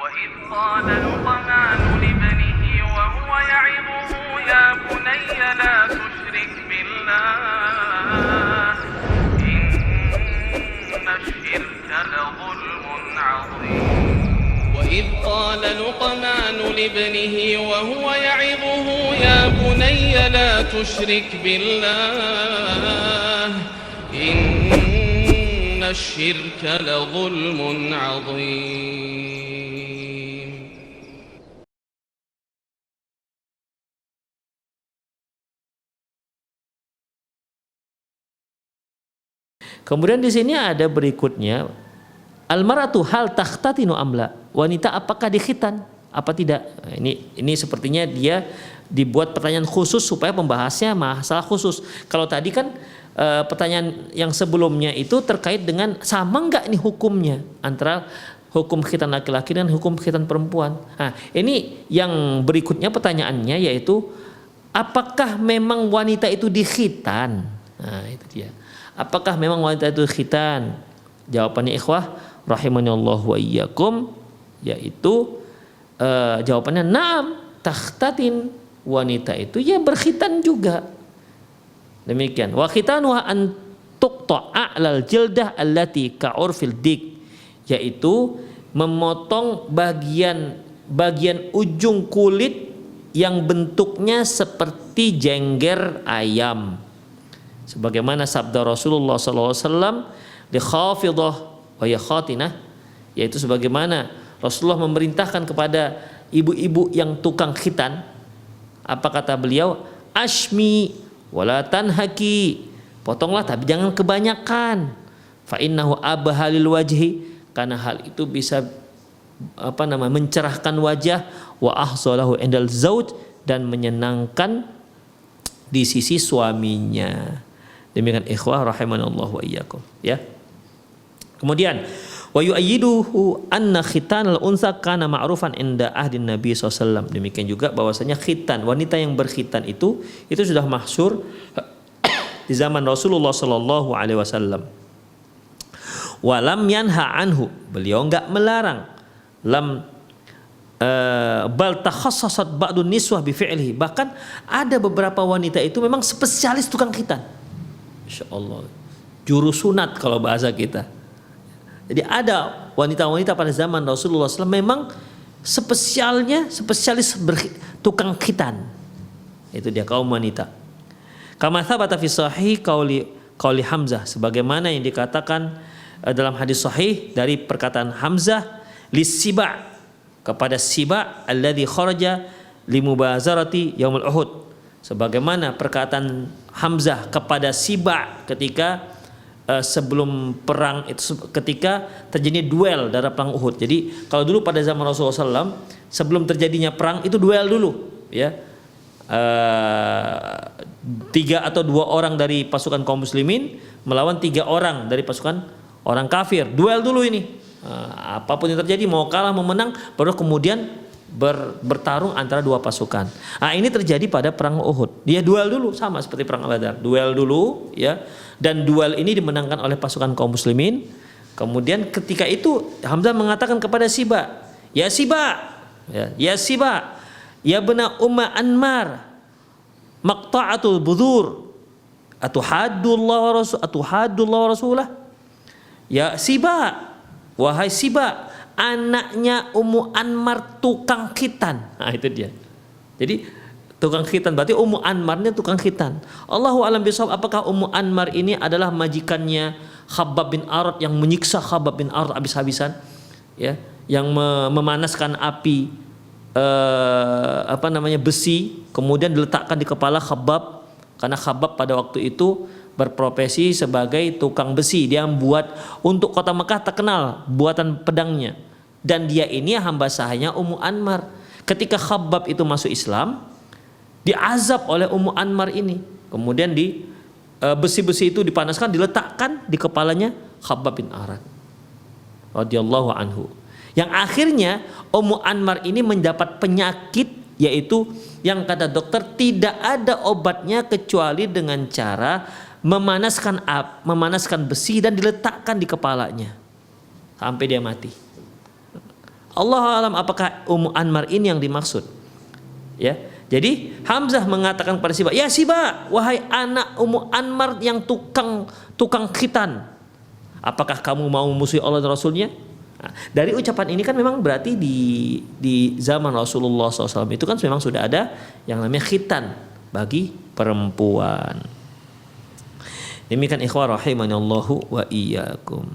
وإذ قال لقمان لابنه وهو يعظه يا بني لا تشرك بالله إن الشرك لظلم عظيم وإذ قال لقمان لابنه وهو يعظه يا بني لا تشرك بالله إن الشرك لظلم عظيم. Kemudian di sini ada berikutnya, almaratu hal takhtatinu amla, wanita apakah dikhitan apa tidak. Ini sepertinya dia dibuat pertanyaan khusus supaya pembahasnya masalah khusus. Kalau tadi kan pertanyaan yang sebelumnya itu terkait dengan sama enggak nih hukumnya antara hukum khitan laki-laki dan hukum khitan perempuan. Nah, ini yang berikutnya pertanyaannya yaitu apakah memang wanita itu dikhitan? Nah, itu dia. Apakah memang wanita itu khitan? Jawabannya ikhwah rahimanallahu wa iyyakum, yaitu jawabannya na'am, takhtatin, wanita itu ya berkhitan juga. Demikian. Wa khitanuha an tuqta'a 'alal jildah allati ka'urfil dik, yaitu memotong bagian ujung kulit yang bentuknya seperti jengger ayam. Sebagaimana sabda Rasulullah SAW di khafidah wa ya khatinah, yaitu sebagaimana Rasulullah memerintahkan kepada ibu-ibu yang tukang khitan, apa kata beliau? Ashmi wala tanhaki, potonglah tapi jangan kebanyakan. Fa innahu abhalil wajhi, karena hal itu bisa mencerahkan wajah, wa ahsalahu indal zauj, dan menyenangkan di sisi suaminya. Demikian ikhwah rahimanallahu wa iyyakum, ya. Kemudian wa yu'ayyiduhu anna khitanal unsa kana ma'rufan inda ahdin Nabi SAW. Demikian juga bahwasanya khitan, wanita yang berkhitan itu sudah masyhur di zaman Rasulullah sallallahu alaihi wasallam. Wa lam yanha anhu, beliau enggak melarang. Lam bal takhassasat ba'dun niswah bi fi'lihi, bahkan ada beberapa wanita itu memang spesialis tukang khitan. Insyaallah, juru sunat kalau bahasa kita. Jadi ada wanita-wanita pada zaman Rasulullah SAW memang spesialis tukang khitan. Itu dia kaum wanita. Kama thabata fi sahih qauli Hamzah, sebagaimana yang dikatakan dalam hadis sahih dari perkataan Hamzah lisiba, kepada Siba alladhi kharaja limubazarati yaumul Uhud, sebagaimana perkataan Hamzah kepada Siba ketika sebelum perang itu, ketika terjadi duel dalam perang Uhud. Jadi kalau dulu pada zaman Rasulullah SAW sebelum terjadinya perang itu duel dulu, ya. 3 atau 2 orang dari pasukan kaum muslimin melawan 3 orang dari pasukan orang kafir, duel dulu ini. Apapun yang terjadi, mau kalah mau menang, baru kemudian bertarung antara 2 pasukan. Ini terjadi pada perang Uhud. Dia duel dulu, sama seperti perang Badar. Duel dulu, ya. Dan duel ini dimenangkan oleh pasukan kaum muslimin. Kemudian ketika itu Hamzah mengatakan kepada Siba, "Ya Siba, ya Siba, ya bena Umma Anmar, maqta'atul budur, atuhaddullah wa rasulah." Ya Siba, wahai Siba, anaknya Ummu Anmar tukang khitan. Nah itu dia. Jadi tukang khitan berarti Ummu Anmarnya tukang khitan. Allahu a'lam bishawab, apakah Ummu Anmar ini adalah majikannya Khabbab bin Arad yang menyiksa Khabbab bin Arad habis-habisan, ya, yang memanaskan api besi kemudian diletakkan di kepala Khabbab, karena Khabbab pada waktu itu berprofesi sebagai tukang besi. Dia membuat untuk kota Mekah terkenal buatan pedangnya, dan dia ini hamba sahanya Ummu Anmar. Ketika Khabbab itu masuk Islam, diazab oleh Ummu Anmar ini, kemudian besi-besi itu dipanaskan, diletakkan di kepalanya Khabbab bin Arad radhiyallahu anhu, yang akhirnya Ummu Anmar ini mendapat penyakit, yaitu yang kata dokter tidak ada obatnya kecuali dengan cara memanaskan besi dan diletakkan di kepalanya sampai dia mati. Allah alam apakah Ummu Anmar ini yang dimaksud. Ya. Jadi Hamzah mengatakan kepada Siba, "Ya Siba, wahai anak Ummu Anmar yang tukang khitan. Apakah kamu mau memusuhi Allah dan Rasulnya?" Nah, dari ucapan ini kan memang berarti di zaman Rasulullah SAW itu kan memang sudah ada yang namanya khitan bagi perempuan. Demikian ikhwah rahimanallahu wa iyyakum.